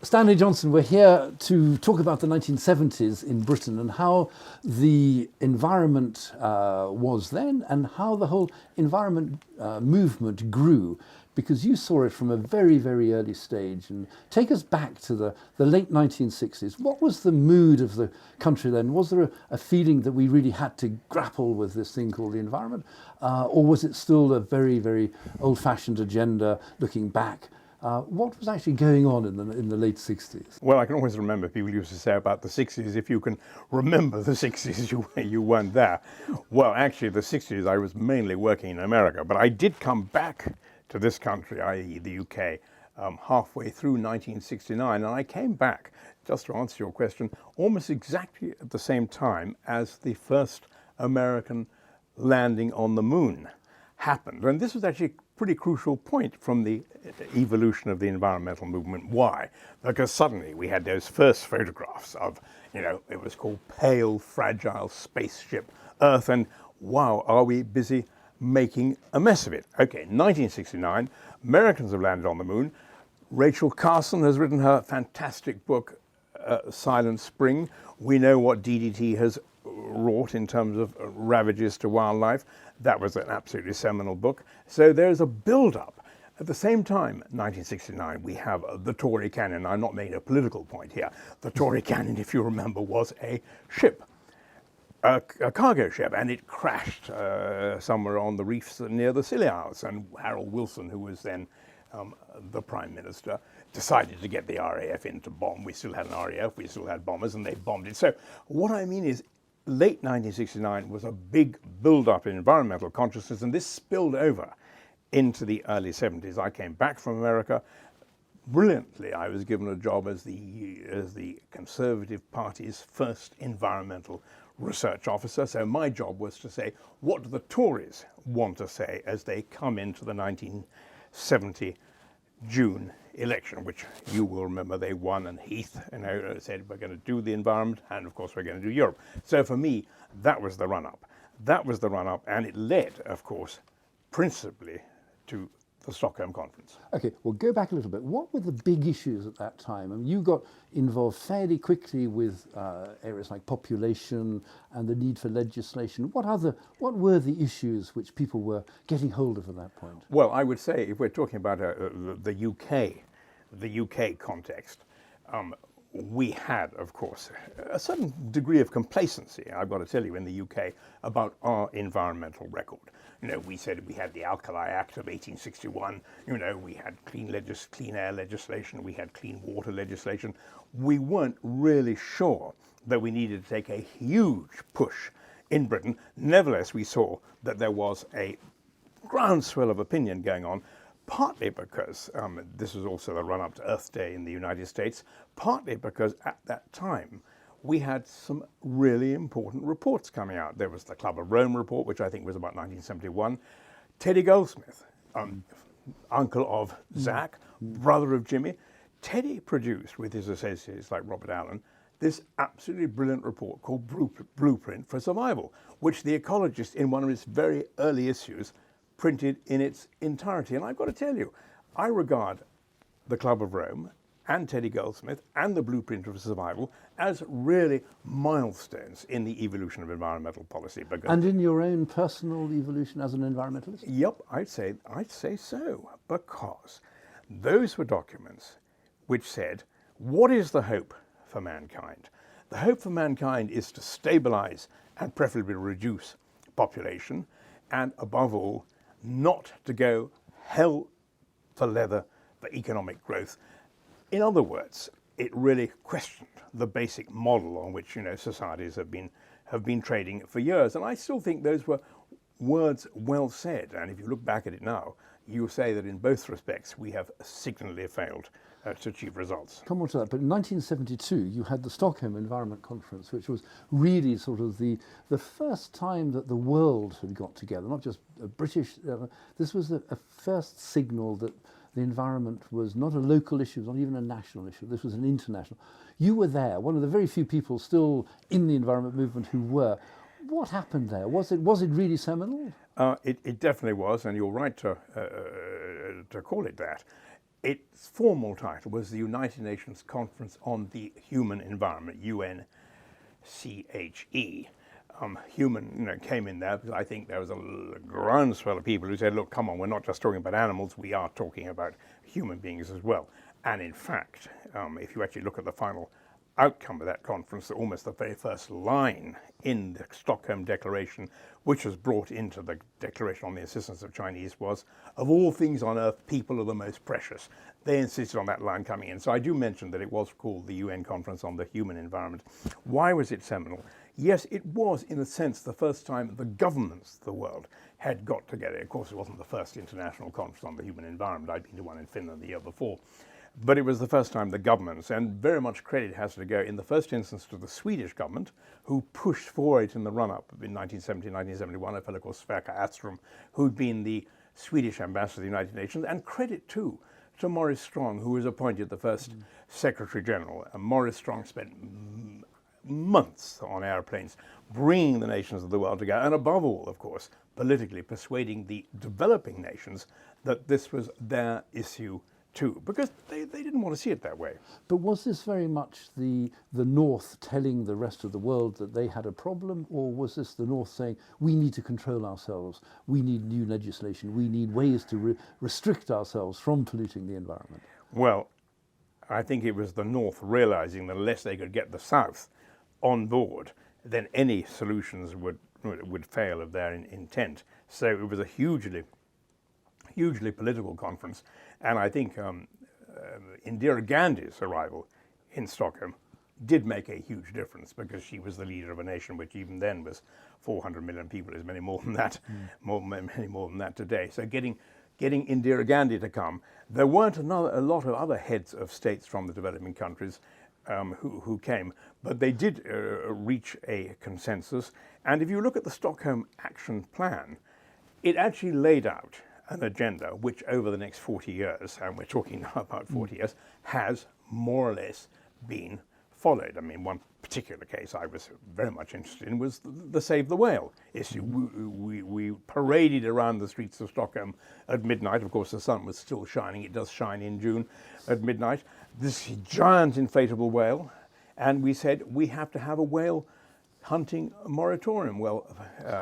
Stanley Johnson, we're here to talk about the 1970s in Britain and how the environment was then and how the whole environment movement grew, because you saw it from a very, very early stage. And take us back to the late 1960s. What was the mood of the country then? Was there a feeling that we really had to grapple with this thing called the environment? Or was it still a very, very old-fashioned agenda looking back? What was actually going on in the late 60s? Well, I can always remember people used to say about the 60s, if you can remember the 60s, you weren't there. Well, actually, the 60s, I was mainly working in America, but I did come back to this country, i.e. the UK, halfway through 1969, and I came back, just to answer your question, almost exactly at the same time as the first American landing on the moon happened. And this was actually a pretty crucial point from the evolution of the environmental movement. Why? Because suddenly we had those first photographs of, it was called Pale, Fragile Spaceship Earth, and wow, are we busy making a mess of it. Okay, 1969, Americans have landed on the moon. Rachel Carson has written her fantastic book, Silent Spring. We know what DDT has wrought in terms of ravages to wildlife. That was an absolutely seminal book. So there's a build-up. At the same time, 1969, we have the Tory Canyon. I'm not making a political point here. The Tory Canyon, if you remember, was a ship, a cargo ship, and it crashed somewhere on the reefs near the Scilly Isles. And Harold Wilson, who was then the Prime Minister, decided to get the RAF in to bomb. We still had an RAF, we still had bombers, and they bombed it. So what I mean is, late 1969 was a big build-up in environmental consciousness, and this spilled over into the early 70s. I came back from America. Brilliantly, I was given a job as the Conservative Party's first environmental research officer. So my job was to say, what do the Tories want to say as they come into the 1970 June election, which you will remember they won, and Heath said we're going to do the environment, and of course we're going to do Europe. So for me, that was the run-up. That was the run-up, and it led, of course, principally to the Stockholm Conference. Okay, well, go back a little bit. What were the big issues at that time? I mean, you got involved fairly quickly with areas like population and the need for legislation. What were the issues which people were getting hold of at that point? Well, I would say, if we're talking about the UK context, we had, of course, a certain degree of complacency, I've got to tell you, in the UK about our environmental record. We said we had the Alkali Act of 1861, we had clean air legislation, we had clean water legislation. We weren't really sure that we needed to take a huge push in Britain. Nevertheless, we saw that there was a groundswell of opinion going on, partly because this was also the run-up to Earth Day in the United States, partly because at that time we had some really important reports coming out. There was the Club of Rome report, which I think was about 1971. Teddy Goldsmith, uncle of Zach, brother of Jimmy. Teddy produced, with his associates like Robert Allen, this absolutely brilliant report called Blueprint for Survival, which the Ecologist, in one of its very early issues, printed in its entirety. And I've got to tell you, I regard the Club of Rome and Teddy Goldsmith and the Blueprint for Survival as really milestones in the evolution of environmental policy. And in your own personal evolution as an environmentalist? Yep, I'd say so, because those were documents which said, what is the hope for mankind? The hope for mankind is to stabilize and preferably reduce population, and above all, not to go hell for leather for economic growth. In other words, it really questioned the basic model on which societies have been trading for years. And I still think those were words well said. And if you look back at it now, you'll say that in both respects we have signally failed to achieve results. Come on to that. But in 1972, you had the Stockholm Environment Conference, which was really sort of the first time that the world had got together, not just a British. This was a first signal that the environment was not a local issue, not even a national issue. This was an international. You were there, one of the very few people still in the environment movement who were. What happened there? Was it really seminal? It definitely was, and you're right to call it that. its formal title was the United Nations Conference on the Human Environment, UNCHE. Human came in there because I think there was a groundswell of people who said, look, come on, we're not just talking about animals, we are talking about human beings as well. And in fact, if you actually look at the final outcome of that conference, almost the very first line in the Stockholm Declaration, which was brought into the Declaration on the Assistance of Chinese, was, of all things on earth, people are the most precious. They insisted on that line coming in. So I do mention that it was called the UN Conference on the Human Environment. Why was it seminal? Yes, it was, in a sense, the first time the governments of the world had got together. Of course, it wasn't the first international conference on the human environment. I'd been to one in Finland the year before. But it was the first time the governments, and very much credit has to go in the first instance to the Swedish government, who pushed for it in the run-up in 1970, 1971, a fellow called Sverker Åström, who'd been the Swedish ambassador to the United Nations, and credit too to Maurice Strong, who was appointed the first Secretary General. And Maurice Strong spent months on airplanes bringing the nations of the world together, and above all, of course, politically persuading the developing nations that this was their issue too, because they didn't want to see it that way. But was this very much the North telling the rest of the world that they had a problem, or was this the North saying, we need to control ourselves, we need new legislation, we need ways to restrict ourselves from polluting the environment? Well, I think it was the North realizing that unless they could get the South on board, then any solutions would fail of their intent. So it was a hugely political conference. And I think Indira Gandhi's arrival in Stockholm did make a huge difference, because she was the leader of a nation which even then was 400 million people, is many more than that, many more than that today. So getting Indira Gandhi to come, there weren't a lot of other heads of states from the developing countries who came, but they did reach a consensus. And if you look at the Stockholm Action Plan, it actually laid out an agenda which over the next 40 years, and we're talking now about 40 years, has more or less been followed. I mean, one particular case I was very much interested in was the Save the Whale issue. We paraded around the streets of Stockholm at midnight. Of course, the sun was still shining. It does shine in June at midnight. This giant inflatable whale. And we said, we have to have a whale hunting moratorium. Well,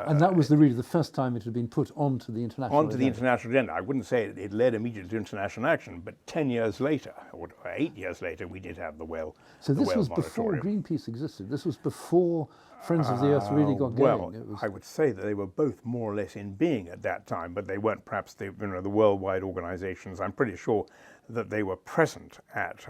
and that was really the first time it had been put onto the international agenda. I wouldn't say it led immediately to international action, but 10 years later, or 8 years later, we did have the whale. So this was before Greenpeace existed. This was before Friends of the Earth really got going. Well, I would say that they were both more or less in being at that time, but they weren't perhaps the worldwide organizations. I'm pretty sure that they were present at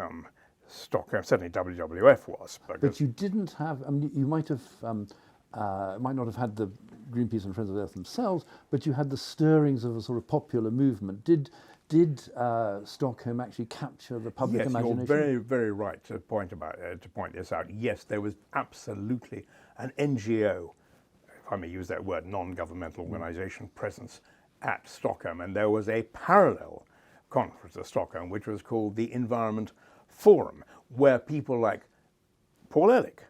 Stockholm. Certainly WWF was. But you didn't have, I mean, you might not have had the Greenpeace and Friends of the Earth themselves, but you had the stirrings of a sort of popular movement. Did Stockholm actually capture the public imagination? You're very, very right to point this out. Yes, there was absolutely an NGO, if I may use that word, non-governmental organization presence at Stockholm, and there was a parallel conference at Stockholm which was called the Environment Forum, where people like Paul Ehrlich,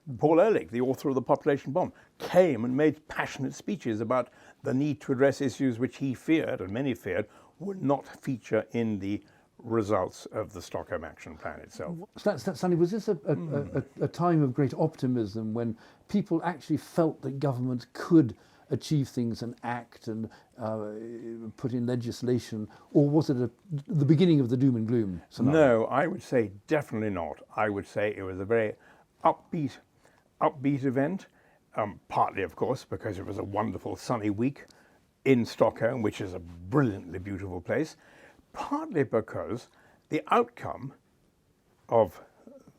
the author of The Population Bomb, came and made passionate speeches about the need to address issues which he feared, and many feared, would not feature in the results of the Stockholm Action Plan itself. Stanley, was this a time of great optimism when people actually felt that government could achieve things and act and put in legislation, or was it the beginning of the doom and gloom scenario? No, I would say definitely not. I would say it was a very upbeat event, partly, of course, because it was a wonderful sunny week in Stockholm, which is a brilliantly beautiful place, partly because the outcome of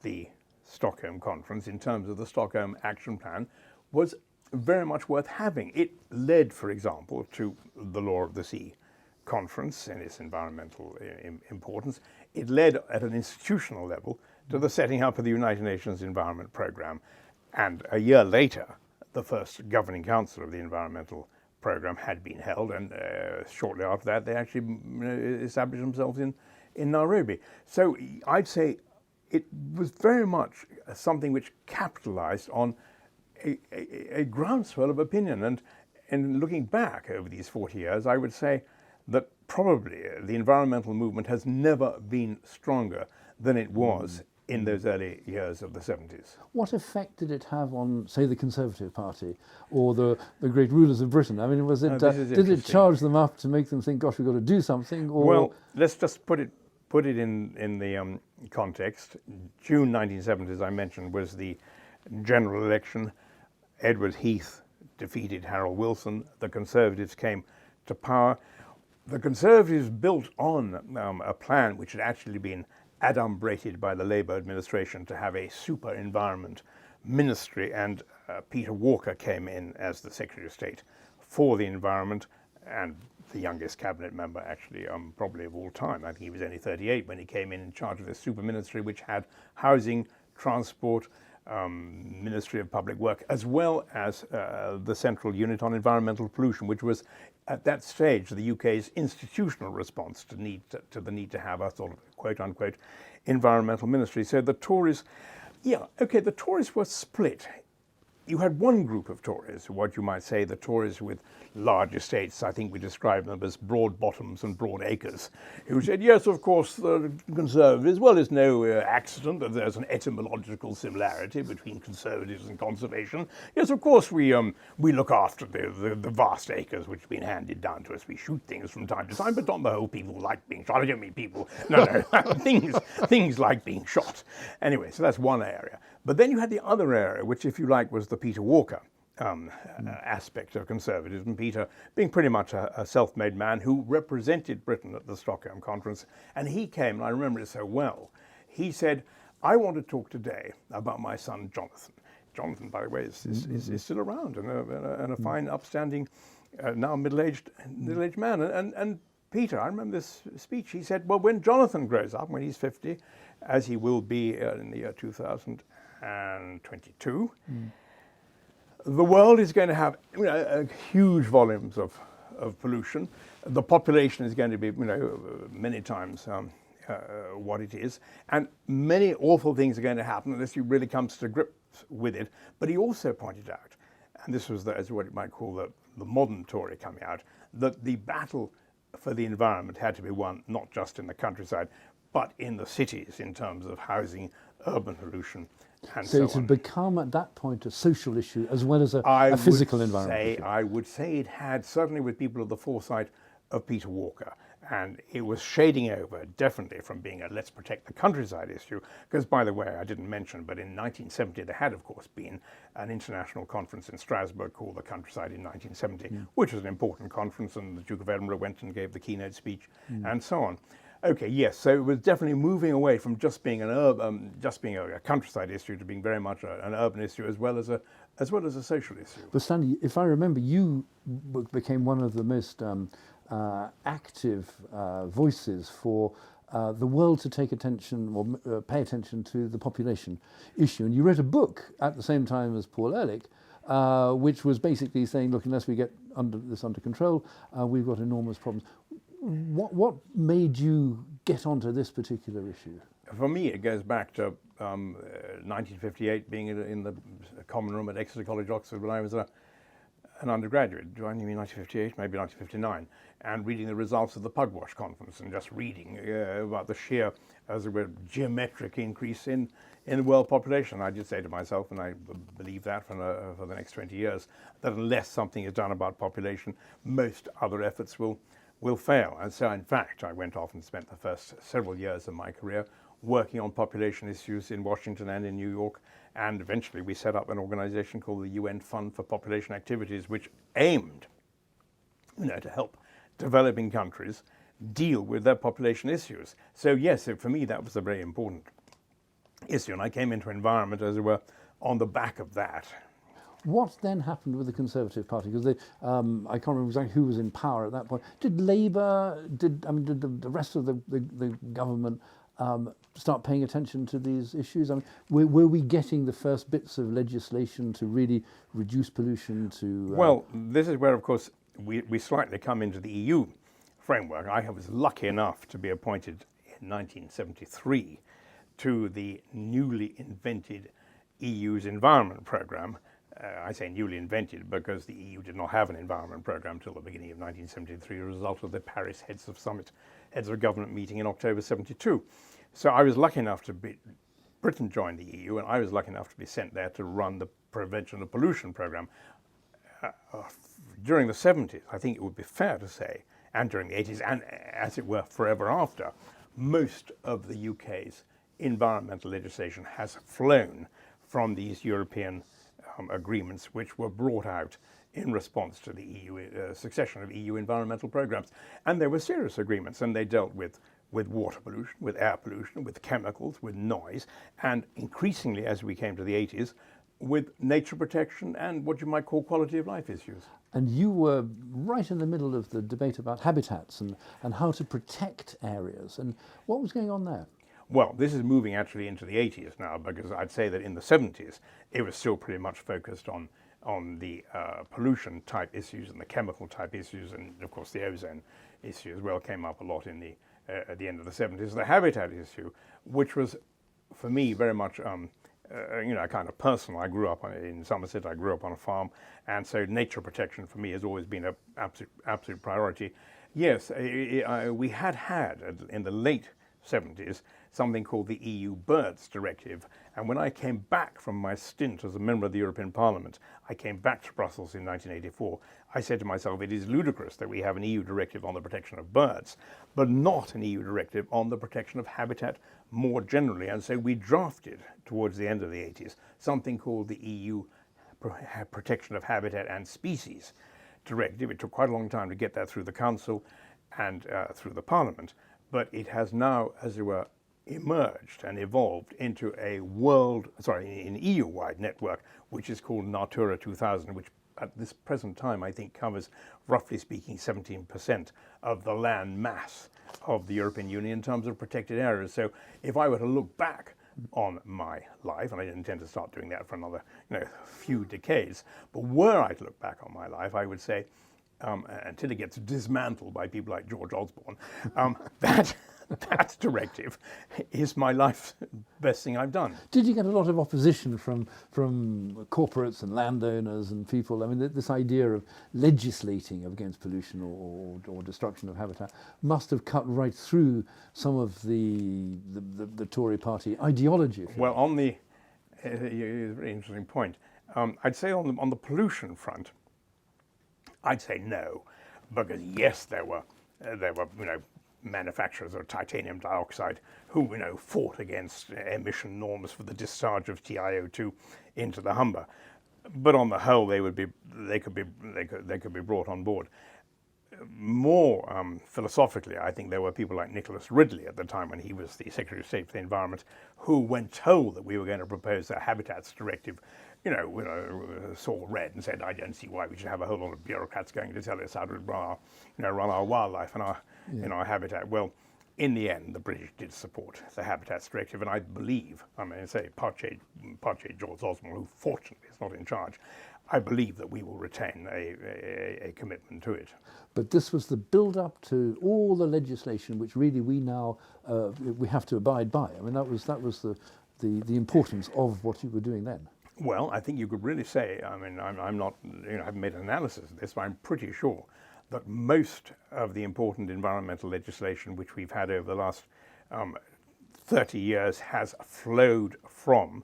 the Stockholm Conference in terms of the Stockholm Action Plan was very much worth having. It led, for example, to the Law of the Sea Conference and its environmental importance. It led at an institutional level to the setting up of the United Nations Environment Programme. And a year later, the first governing council of the environmental program had been held, and shortly after that, they actually established themselves in Nairobi. So I'd say it was very much something which capitalized on a groundswell of opinion. And looking back over these 40 years, I would say that probably the environmental movement has never been stronger than it was in those early years of the 70s. What effect did it have on, say, the Conservative Party or the great rulers of Britain? I mean, was it This is did it interesting. charge them up to make them think, "Gosh, we've got to do something"? Or Well, let's just put it in the context. June 1970, as I mentioned, was the general election. Edward Heath defeated Harold Wilson. The Conservatives came to power. The Conservatives built on a plan which had actually been adumbrated by the Labour administration to have a super environment ministry, and Peter Walker came in as the Secretary of State for the environment, and the youngest cabinet member actually probably of all time. I think he was only 38 when he came in charge of this super ministry, which had housing, transport, Ministry of Public Work, as well as the Central Unit on Environmental Pollution, which was at that stage the UK's institutional response to the need to have a sort of quote-unquote environmental ministry. So the Tories, the Tories were split. You had one group of Tories, what you might say the Tories with large estates, I think we describe them as broad bottoms and broad acres, who said, yes, of course, the Conservatives, well, it's no accident that there's an etymological similarity between Conservatives and conservation. Yes, of course, we look after the vast acres which have been handed down to us. We shoot things from time to time, but on the whole, people like being shot. I don't mean people, no, things like being shot. Anyway, so that's one area. But then you had the other area, which, if you like, was the Peter Walker aspect of conservatism. Peter being pretty much a self-made man who represented Britain at the Stockholm conference. And he came, and I remember it so well, he said, I want to talk today about my son, Jonathan. Jonathan, by the way, is still around and a fine, upstanding, now middle-aged man. And Peter, I remember this speech, he said, well, when Jonathan grows up, when he's 50, as he will be in the year 2022, the world is going to have huge volumes of pollution. The population is going to be many times what it is, and many awful things are going to happen unless you really comes to grips with it. But he also pointed out, and this was as what you might call the modern Tory coming out, that the battle for the environment had to be won not just in the countryside, but in the cities in terms of housing, urban pollution, and so it had on. become at that point a social issue as well as a physical environment issue. I would say it had, certainly with people of the foresight of Peter Walker. And it was shading over, definitely, from being a let's protect the countryside issue. Because, by the way, I didn't mention, but in 1970 there had, of course, been an international conference in Strasbourg called the Countryside in 1970, which was an important conference, and the Duke of Edinburgh went and gave the keynote speech, and so on. Okay, yes, so it was definitely moving away from just being a countryside issue to being very much an urban issue as well as a social issue. But Stanley, if I remember, you became one of the most active voices for the world to take attention or pay attention to the population issue. And you wrote a book at the same time as Paul Ehrlich, which was basically saying, look, unless we get this under control, we've got enormous problems. What made you get onto this particular issue? For me, it goes back to 1958, being in the common room at Exeter College, Oxford, when I was an undergraduate. Do I mean 1958? Maybe 1959. And reading the results of the Pugwash Conference and just reading about the sheer, as it were, geometric increase in the world population. I did say to myself, and I believe that for the next 20 years, that unless something is done about population, most other efforts will fail. And so, in fact, I went off and spent the first several years of my career working on population issues in Washington and in New York. And eventually we set up an organization called the UN Fund for Population Activities, which aimed to help developing countries deal with their population issues. So yes, for me that was a very important issue, and I came into environment, as it were, on the back of that. What then happened with the Conservative Party? Because I can't remember exactly who was in power at that point. Did Labour, did the rest of the government start paying attention to these issues? I mean, were we getting the first bits of legislation to really reduce pollution? Well, this is where, of course, we slightly come into the EU framework. I was lucky enough to be appointed in 1973 to the newly invented EU's environment programme, I say newly invented because the EU did not have an environment program till the beginning of 1973, as a result of the Paris Heads of Government meeting in October 72. So I was lucky enough to be, Britain joined the EU, and I was lucky enough to be sent there to run the Prevention of Pollution program. During the 70s, I think it would be fair to say, and during the 80s, and as it were forever after, most of the UK's environmental legislation has flown from these European agreements, which were brought out in response to the EU succession of EU environmental programs. And they were serious agreements, and they dealt with water pollution, with air pollution, with chemicals, with noise, and increasingly, as we came to the 80s, with nature protection and what you might call quality of life issues. And you were right in the middle of the debate about habitats and how to protect areas. And what was going on there? Well, this is moving actually into the 80s now, because I'd say that in the 70s, it was still pretty much focused on the pollution type issues and the chemical type issues, and of course the ozone issue as well came up a lot in the at the end of the 70s. The habitat issue, which was for me very much kind of personal. I grew up in Somerset. I grew up on a farm, and so nature protection for me has always been an absolute priority. Yes, we had in the late 70s something called the EU Birds Directive, and when I came back from my stint as a member of the European Parliament, I came back to Brussels in 1984. I said to myself, it is ludicrous that we have an EU directive on the protection of birds, but not an EU directive on the protection of habitat more generally. And so we drafted, towards the end of the 80s, something called the EU Protection of Habitat and Species Directive. It took quite a long time to get that through the Council and through the Parliament, but it has now, as it were, emerged and evolved into an EU-wide network, which is called Natura 2000, which at this present time I think covers, roughly speaking, 17% of the land mass of the European Union in terms of protected areas. So if I were to look back on my life, and I didn't intend to start doing that for another few decades, but were I to look back on my life, I would say, until it gets dismantled by people like George Osborne, that directive is my life's best thing I've done. Did you get a lot of opposition from corporates and landowners and people? I mean, this idea of legislating against pollution or destruction of habitat must have cut right through some of the Tory party ideology. Well, on the it's a very interesting point. I'd say on the pollution front, I'd say no, because yes, there were manufacturers of titanium dioxide who fought against emission norms for the discharge of TiO2 into the Humber, but on the whole they could be brought on board. More philosophically, I think there were people like Nicholas Ridley at the time, when he was the Secretary of State for the Environment, who, when told that we were going to propose a habitats directive, saw red and said, I don't see why we should have a whole lot of bureaucrats going to tell us how to run our wildlife and our habitat. Well, in the end, the British did support the Habitats Directive, and I believe, Parche George Osborne, who fortunately is not in charge, I believe that we will retain a commitment to it. But this was the build-up to all the legislation, which really we now we have to abide by. I mean, that was the importance of what you were doing then. Well, I think you could really say, I'm not, I haven't made an analysis of this, but I'm pretty sure that most of the important environmental legislation which we've had over the last 30 years has flowed from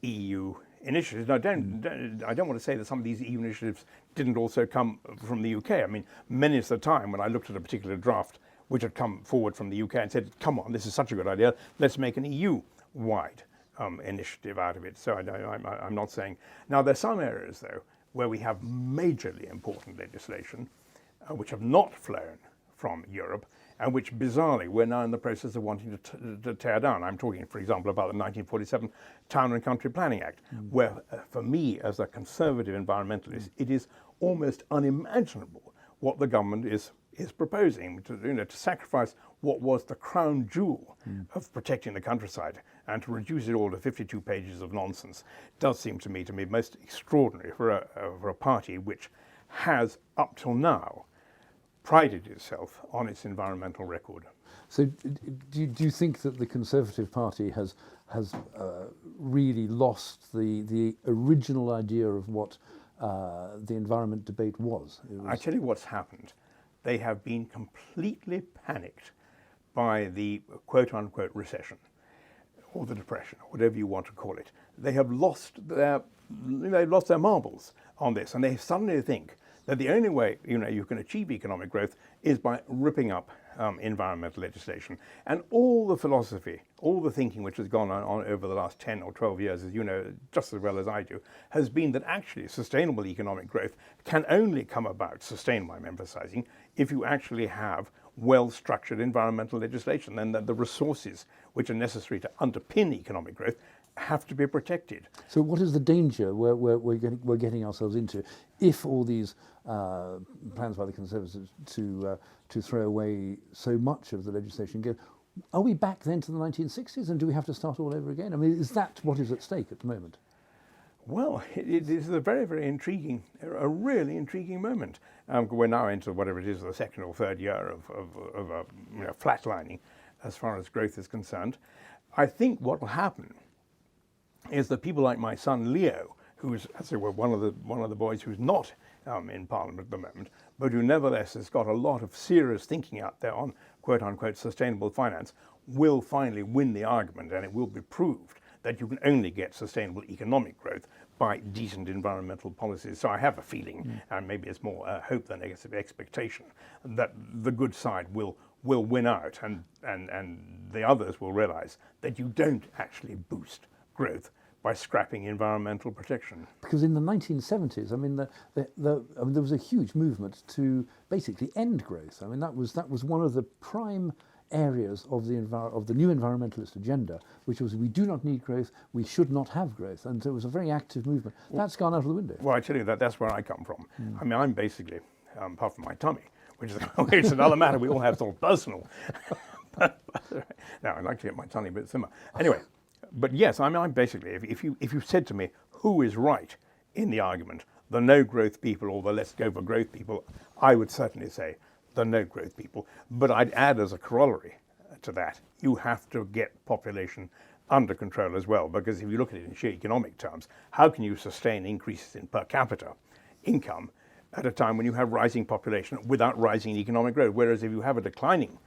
EU initiatives. Now, I don't want to say that some of these EU initiatives didn't also come from the UK. I mean, many of the time when I looked at a particular draft which had come forward from the UK and said, come on, this is such a good idea, let's make an EU-wide initiative out of it. So I'm not saying. Now, there's some areas, though, where we have majorly important legislation which have not flown from Europe, and which, bizarrely, we're now in the process of wanting to tear down. I'm talking, for example, about the 1947 Town and Country Planning Act, where, for me, as a conservative environmentalist, it is almost unimaginable what the government is proposing to sacrifice what was the crown jewel of protecting the countryside and to reduce it all to 52 pages of nonsense. Does seem to me most extraordinary for a party which has, up till now, prided itself on its environmental record. So do you think that the Conservative Party has really lost the original idea of what the environment debate was. I tell you what's happened. They have been completely panicked by the quote-unquote recession, or the depression, or whatever you want to call it. They have lost their marbles on this, and they suddenly think that the only way you can achieve economic growth is by ripping up environmental legislation. And all the philosophy, all the thinking which has gone on over the last 10 or 12 years, as you know just as well as I do, has been that actually sustainable economic growth can only come about, sustainable I'm emphasizing, if you actually have well-structured environmental legislation, and that the resources which are necessary to underpin economic growth have to be protected. So what is the danger we're getting ourselves into if all these plans by the Conservatives to throw away so much of the legislation go? Are we back then to the 1960s, and do we have to start all over again? I mean, is that what is at stake at the moment? Well, it is a very, very intriguing, a really intriguing moment. We're now into whatever it is, the second or third year of flatlining as far as growth is concerned. I think what will happen is that people like my son Leo, who's, as it were, one of the boys who's not in Parliament at the moment, but who nevertheless has got a lot of serious thinking out there on quote-unquote sustainable finance, will finally win the argument, and it will be proved that you can only get sustainable economic growth by decent environmental policies. So I have a feeling, and maybe it's more hope than expectation, that the good side will win out, and the others will realize that you don't actually boost growth by scrapping environmental protection. Because in the 1970s, I mean, there was a huge movement to basically end growth. I mean, that was one of the prime areas of the new environmentalist agenda, which was we do not need growth, we should not have growth, and so it was a very active movement. That's gone out of the window. Well, I tell you that's where I come from. I mean, I'm basically, apart from my tummy, which is another matter we all have sort of personal. Now, I'd like to get my tummy a bit thinner. Anyway. But yes, I mean, I'm basically, if you said to me, who is right in the argument, the no-growth people or the let's go for growth people, I would certainly say the no-growth people. But I'd add as a corollary to that, you have to get population under control as well, because if you look at it in sheer economic terms, how can you sustain increases in per capita income at a time when you have rising population without rising economic growth? Whereas if you have a declining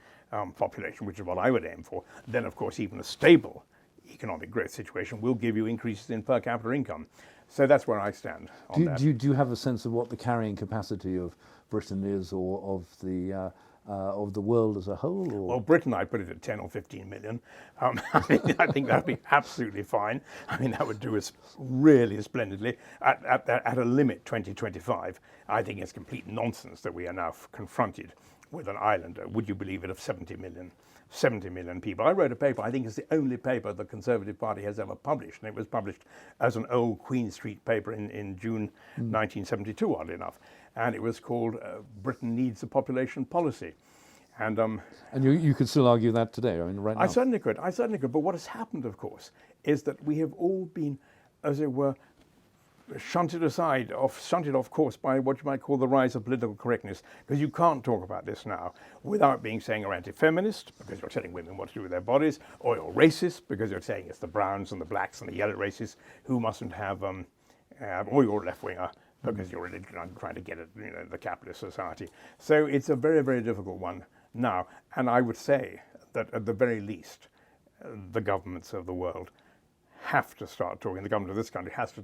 population, which is what I would aim for, then of course even a stable economic growth situation will give you increases in per capita income. So that's where I stand on that. Do you have a sense of what the carrying capacity of Britain is, or of the world as a whole? Or? Well, Britain, I'd put it at 10 or 15 million. I think that would be absolutely fine. I mean, that would do us really splendidly. At a limit, 2025, I think it's complete nonsense that we are now confronted with an island, would you believe it, of 70 million people. I wrote a paper, I think it's the only paper the Conservative Party has ever published, and it was published as an old Queen Street paper in June 1972, oddly enough, and it was called Britain Needs a Population Policy. And you could still argue that today, I mean, right now? I certainly could, but what has happened, of course, is that we have all been, as it were, shunted off course by what you might call the rise of political correctness, because you can't talk about this now without saying you're anti-feminist, because you're telling women what to do with their bodies, or you're racist, because you're saying it's the browns and the blacks and the yellow races who mustn't have, or you're a left-winger, because you're really trying to get at the capitalist society. So it's a very, very difficult one now, and I would say that at the very least, the governments of the world have to start talking, the government of this country has to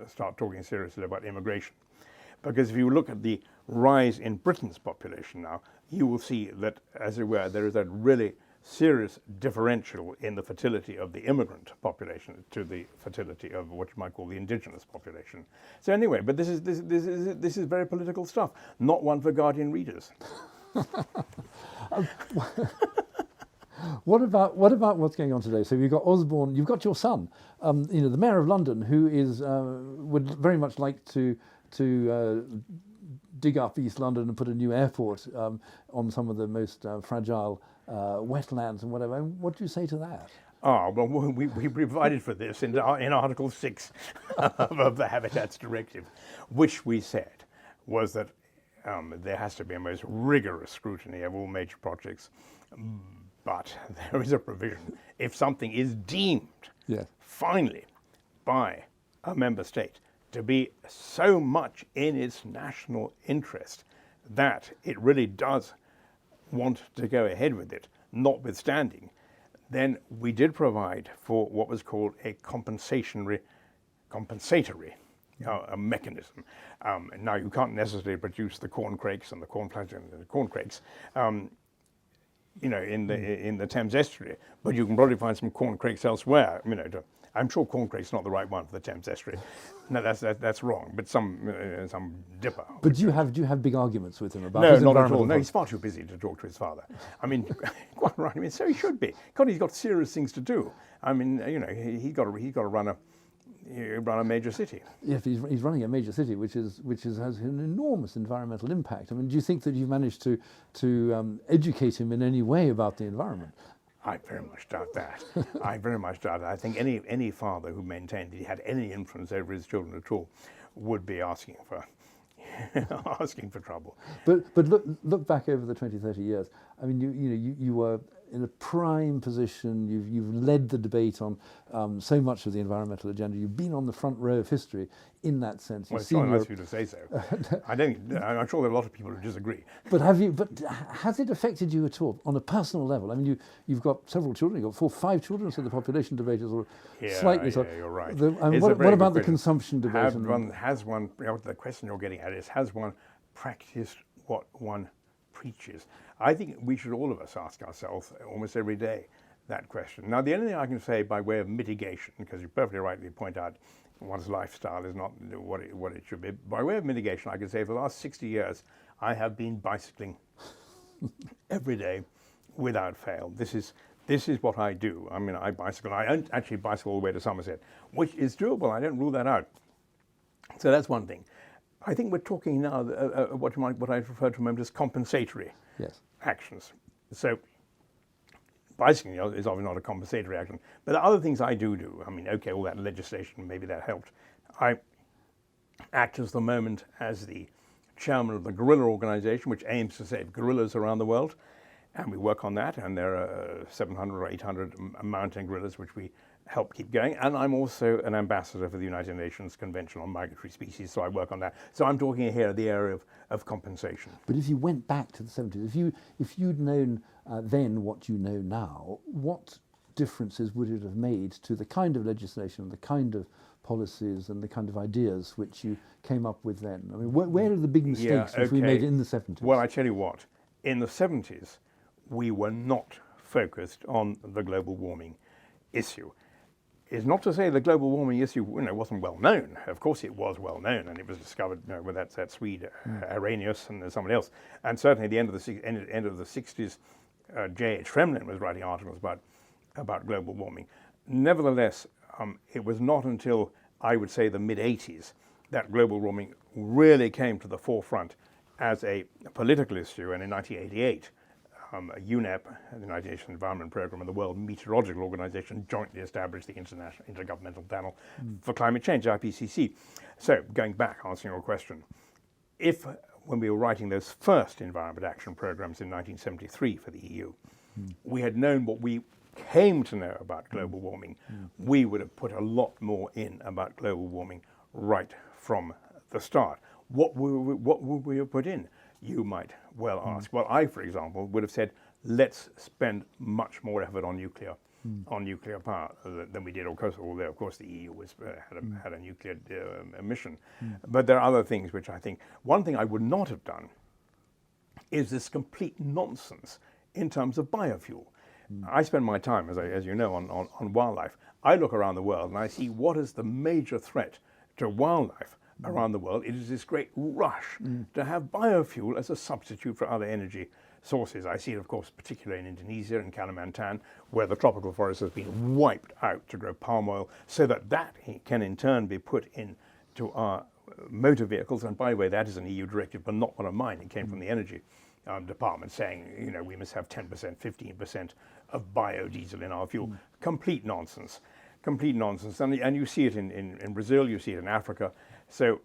start talking seriously about immigration. Because if you look at the rise in Britain's population now, you will see that, as it were, there is a really serious differential in the fertility of the immigrant population to the fertility of what you might call the indigenous population. So anyway, but this is very political stuff, not one for Guardian readers. What about what's going on today? So you've got Osborne, you've got your son, the Mayor of London, who is would very much like to dig up East London and put a new airport on some of the most fragile wetlands and whatever. What do you say to that? Well, we provided for this in Article 6 of the Habitats Directive, which we said was that there has to be a most rigorous scrutiny of all major projects. But there is a provision. If something is deemed Yes. finally, by a member state to be so much in its national interest that it really does want to go ahead with it, notwithstanding, then we did provide for what was called a compensatory a mechanism. Now you can't necessarily produce the corn crakes and the corn plantains and the corn crakes, in the Thames estuary, but you can probably find some corn crakes elsewhere. I'm sure corn crake's not the right one for the Thames estuary. No, that's wrong. But some dipper. But do you have big arguments with him about No, his not at environmental all. No, policy? he's far too busy to talk to his father. Quite right. So he should be. God, he's got serious things to do. He's got to run a major city. Yes, he's running a major city, which has an enormous environmental impact. Do you think that you've managed to educate him in any way about the environment? I very much doubt that. I very much doubt that. I think any father who maintained that he had any influence over his children at all would be asking for trouble. But look back over the 20, 30 years. You were in a prime position. You've led the debate on so much of the environmental agenda. You've been on the front row of history in that sense. Well, it's not nice of you to say so. I'm sure there are a lot of people who disagree. But has it affected you at all on a personal level? You've got several children. You've got 5 children, so the population debate is slightly. Yeah, you're right. What about the consumption debate? The question you're getting at is, has one practiced what one preaches? I think we should all of us ask ourselves almost every day that question. Now, the only thing I can say by way of mitigation, because you perfectly rightly point out one's lifestyle is not what it should be. By way of mitigation, I can say for the last 60 years, I have been bicycling every day without fail. This is what I do. I bicycle. I don't actually bicycle all the way to Somerset, which is doable. I don't rule that out. So that's one thing. I think we're talking now what I refer to a moment as compensatory actions. So bicycling is obviously not a compensatory action, but the other things I do. All that legislation, maybe that helped. I act at the moment as the chairman of the gorilla organization, which aims to save gorillas around the world, and we work on that, and there are 700 or 800 mountain gorillas which we help keep going. And I'm also an ambassador for the United Nations Convention on Migratory Species, so I work on that. So I'm talking here the area of compensation. But if you went back to the 70s, if you'd known then what you know now, what differences would it have made to the kind of legislation, the kind of policies and the kind of ideas which you came up with then? Where are the big mistakes which we made in the 70s? Well, I tell you what, in the 70s, we were not focused on the global warming issue. It's not to say the global warming issue wasn't well known. Of course it was well known, and it was discovered with that Swede, Arrhenius, and somebody else. And certainly at the end of the 60s, J.H. Fremlin was writing articles about global warming. Nevertheless, it was not until, I would say, the mid-80s that global warming really came to the forefront as a political issue. And in 1988, UNEP, the United Nations Environment Programme, and the World Meteorological Organization jointly established the International Intergovernmental Panel for Climate Change, IPCC. So, going back, answering your question, when we were writing those first Environment Action Programs in 1973 for the EU, we had known what we came to know about global warming, we would have put a lot more in about global warming right from the start. What would we have put in? You might well ask. Well, I, for example, would have said, let's spend much more effort on nuclear power than we did. Although, of course, the EU had a nuclear mission. But there are other things which I think, one thing I would not have done is this complete nonsense in terms of biofuel. I spend my time, as you know, on wildlife. I look around the world and I see what is the major threat to wildlife around the world. It is this great rush to have biofuel as a substitute for other energy sources. I see it, of course, particularly in Indonesia and Kalimantan, where the tropical forest has been wiped out to grow palm oil, so that can in turn be put into our motor vehicles. And by the way, that is an EU directive, but not one of mine. It came from the Energy Department saying, we must have 10%, 15% of biodiesel in our fuel. Complete nonsense. Complete nonsense. And you see it in Brazil, you see it in Africa. So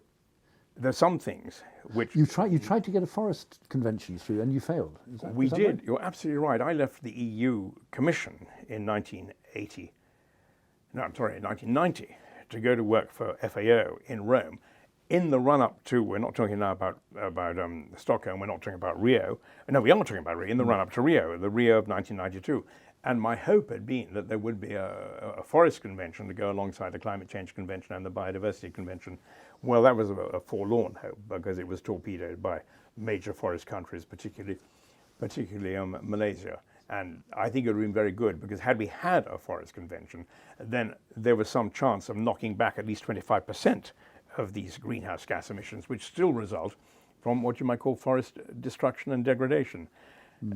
there's some things which... You tried to get a forest convention through and you failed. We did. Right? You're absolutely right. I left the EU Commission in 1989. no, I'm sorry, 1990, to go to work for FAO in Rome. In the run-up to, we're not talking now about Stockholm, we're not talking about Rio. No, we are talking about Rio, in the run-up to Rio, the Rio of 1992. And my hope had been that there would be a forest convention to go alongside the climate change convention and the biodiversity convention. Well, that was a forlorn hope because it was torpedoed by major forest countries, particularly Malaysia. And I think it would have been very good because had we had a forest convention, then there was some chance of knocking back at least 25% of these greenhouse gas emissions, which still result from what you might call forest destruction and degradation.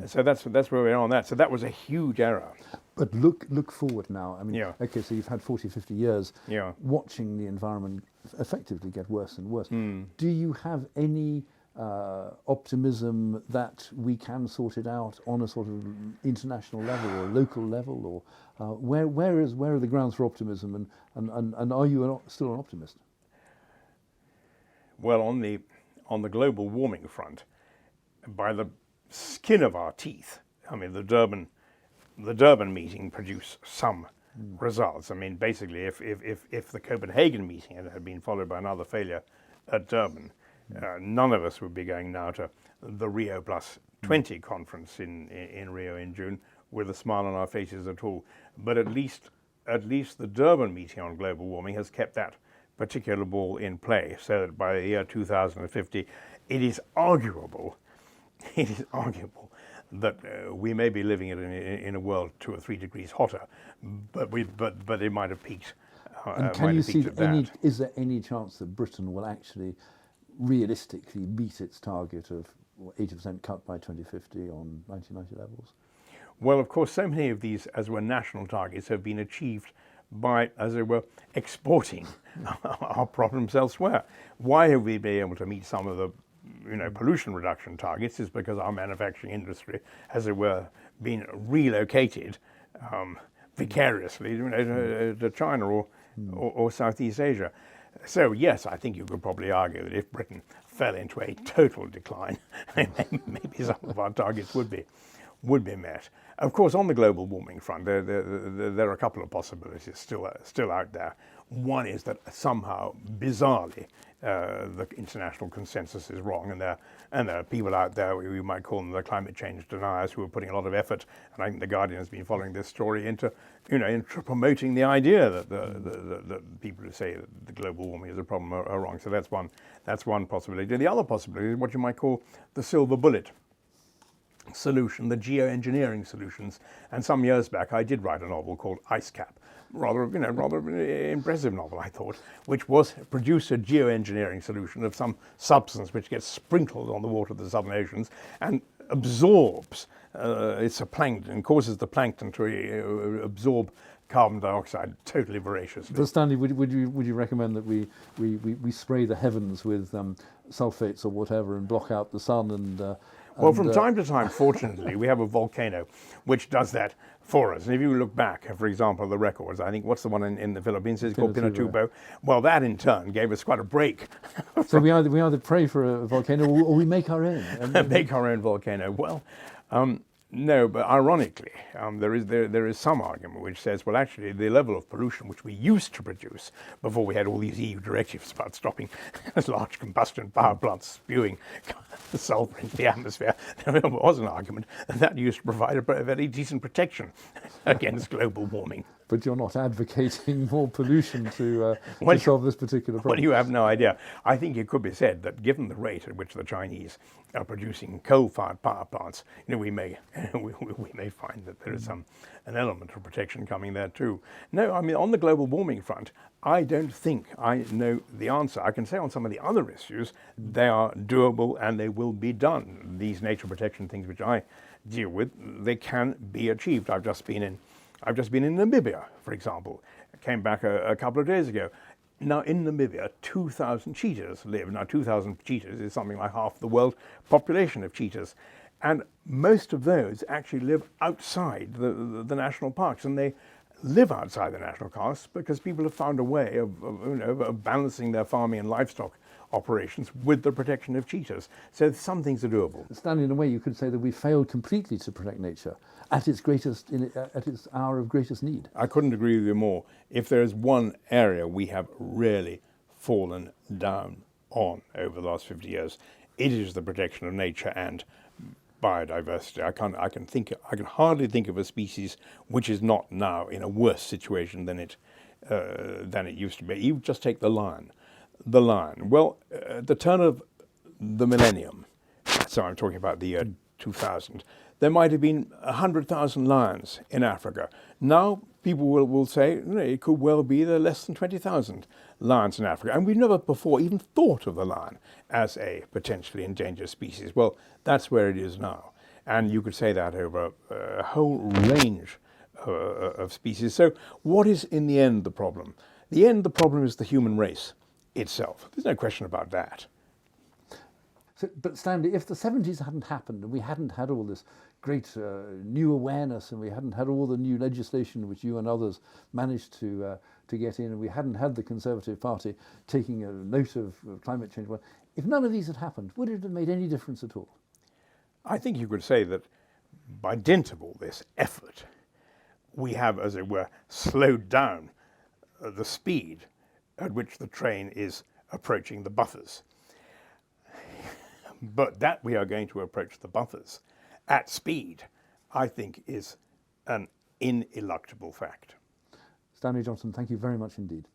So that's where we are on that. So that was a huge error. But look forward now. I mean, Yeah. okay, so you've had 40, 50 years Yeah. watching the environment effectively get worse and worse. Do you have any optimism that we can sort it out on a sort of international level or local level, or where are the grounds for optimism, and are you still an optimist? Well, on the global warming front, by the skin of our teeth, I mean, the Durban meeting produced some results. I mean, basically, if the Copenhagen meeting had been followed by another failure at Durban, none of us would be going now to the Rio Plus 20 conference in Rio in June with a smile on our faces at all. But at least the Durban meeting on global warming has kept that particular ball in play, so that by the year 2050, it is arguable that we may be living in a world 2 or 3 degrees hotter, but it might have peaked. And can you see is there any chance that Britain will actually realistically meet its target of 80% cut by 2050 on 1990 levels? Well, of course, so many of these, as were national targets, have been achieved by, as it were, exporting our problems elsewhere. Why have we been able to meet some of the pollution reduction targets? Is because our manufacturing industry, as it were, been relocated vicariously to China or Southeast Asia. So yes, I think you could probably argue that if Britain fell into a total decline, maybe some of our targets would be met. Of course, on the global warming front, there are a couple of possibilities still out there. One is that somehow, bizarrely, the international consensus is wrong, and there are people out there, we might call them the climate change deniers, who are putting a lot of effort, and I think The Guardian has been following this story, into promoting the idea that the people who say that the global warming is a problem are wrong. So that's one possibility. The other possibility is what you might call the silver bullet solution, the geoengineering solutions. And some years back, I did write a novel called Ice Cap, rather impressive novel, I thought, which was produce a geoengineering solution of some substance which gets sprinkled on the water of the southern oceans and absorbs. It's a plankton, causes the plankton to absorb carbon dioxide totally voraciously. But Stanley, would you recommend that we spray the heavens with sulfates or whatever and block out the sun and well, from time to time, fortunately, we have a volcano which does that for us. And if you look back, for example, the records, I think, what's the one in the Philippines? It's called Pinatubo. Well, that in turn gave us quite a break. So we either pray for a volcano or we make our own. Make our own volcano. Well, no, but ironically, there is some argument which says, well, actually, the level of pollution which we used to produce before we had all these EU directives about stopping large combustion power plants spewing sulfur into the atmosphere, there was an argument that used to provide a very decent protection against global warming. But you're not advocating more pollution to solve this particular problem. Well, you have no idea. I think it could be said that given the rate at which the Chinese are producing coal-fired power plants, we may find that there is an element of protection coming there too. No, I mean, on the global warming front, I don't think I know the answer. I can say on some of the other issues, they are doable and they will be done. These nature protection things which I deal with, they can be achieved. I've just been in Namibia, for example. I came back a couple of days ago. Now, in Namibia, 2,000 cheetahs live. Now, 2,000 cheetahs is something like half the world population of cheetahs. And most of those actually live outside the national parks. And they live outside the national parks because people have found a way of balancing their farming and livestock operations with the protection of cheetahs. So some things are doable. Stanley, in a way, you could say that we failed completely to protect nature at its greatest, at its hour of greatest need. I couldn't agree with you more. If there is one area we have really fallen down on over the last 50 years, it is the protection of nature and biodiversity. I can hardly think of a species which is not now in a worse situation than it used to be. You just take the lion. The lion. Well, at the turn of the millennium, so I'm talking about the year 2000, there might have been 100,000 lions in Africa. Now people will say it could well be there are less than 20,000 lions in Africa. And we've never before even thought of the lion as a potentially endangered species. Well, that's where it is now. And you could say that over a whole range of species. So what is in the end the problem? The problem is the human race itself. There's no question about that. So, but Stanley, if the 70s hadn't happened and we hadn't had all this great new awareness and we hadn't had all the new legislation which you and others managed to get in, and we hadn't had the Conservative Party taking a note of climate change, well, if none of these had happened, would it have made any difference at all? I think you could say that by dint of all this effort, we have, as it were, slowed down the speed at which the train is approaching the buffers. But that we are going to approach the buffers at speed, I think, is an ineluctable fact. Stanley Johnson, thank you very much indeed.